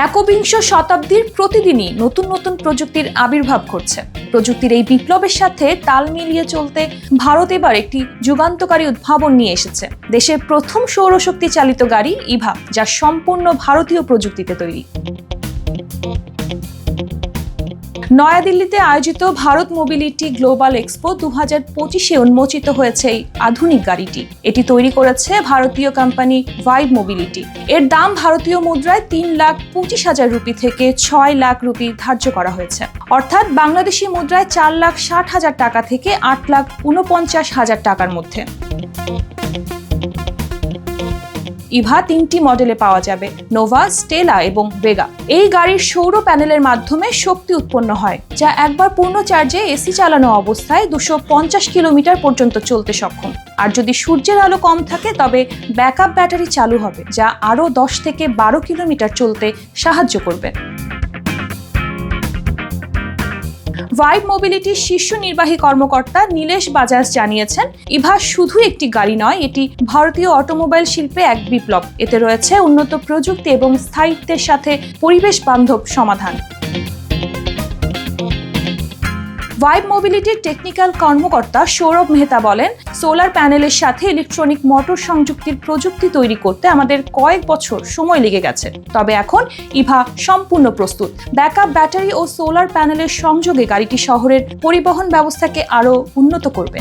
একবিংশ শতাব্দীর প্রতিদিনই নতুন নতুন প্রযুক্তির আবির্ভাব ঘটছে। প্রযুক্তির এই বিপ্লবের সাথে তাল মিলিয়ে চলতে ভারত এবার একটি যুগান্তকারী উদ্ভাবন নিয়ে এসেছে। দেশের প্রথম সৌরশক্তি চালিত গাড়ি ইভা, যা সম্পূর্ণ ভারতীয় প্রযুক্তিতে তৈরি। নয়াদিল্লিতে আয়োজিত ভারত মোবিলিটি গ্লোবাল এক্সপো 2025-এ উন্মোচিত হয়েছে এই আধুনিক গাড়িটি। এটি তৈরি করেছে ভারতীয় কোম্পানি ভাইব মোবিলিটি। এর দাম ভারতীয় মুদ্রায় 3,25,000 রুপি থেকে 6 লাখ রুপি ধার্য করা হয়েছে, অর্থাৎ বাংলাদেশি মুদ্রায় 4,60,000 টাকা থেকে 8,49,000 টাকার মধ্যে। ইভা 3টি মডেলে পাওয়া যাবে, নোভা, স্টেলা এবং ভেগা। এই গাড়ির সৌর প্যানেলের মাধ্যমে শক্তি উৎপন্ন হয়, যা একবার পূর্ণ চার্জে এসি চালানো অবস্থায় 250 কিলোমিটার পর্যন্ত চলতে সক্ষম। আর যদি সূর্যের আলো কম থাকে তবে ব্যাকআপ ব্যাটারি চালু হবে, যা আরও 10 থেকে 12 কিলোমিটার চলতে সাহায্য করবে। ভাইব মোবিলিটির শীর্ষ নির্বাহী কর্মকর্তা নীলেশ বাজাজ জানিয়েছেন, ইভা শুধু একটি গাড়ি নয়, এটি ভারতীয় অটোমোবাইল শিল্পে এক বিপ্লব। এতে রয়েছে উন্নত প্রযুক্তি এবং স্থায়িত্বের সাথে পরিবেশ বান্ধব সমাধান। ভাইব মোবিলিটির টেকনিক্যাল কর্মকর্তা সৌরভ মেহতা বলেন, সোলার প্যানেলের সাথে ইলেকট্রনিক মোটর সংযুক্তির প্রযুক্তি তৈরি করতে আমাদের কয়েক বছর সময় লেগে গেছে, তবে এখন ইভা সম্পূর্ণ প্রস্তুত। ব্যাকআপ ব্যাটারি ও সোলার প্যানেলের সংযোগে গাড়িটি শহরের পরিবহন ব্যবস্থাকে আরও উন্নত করবে।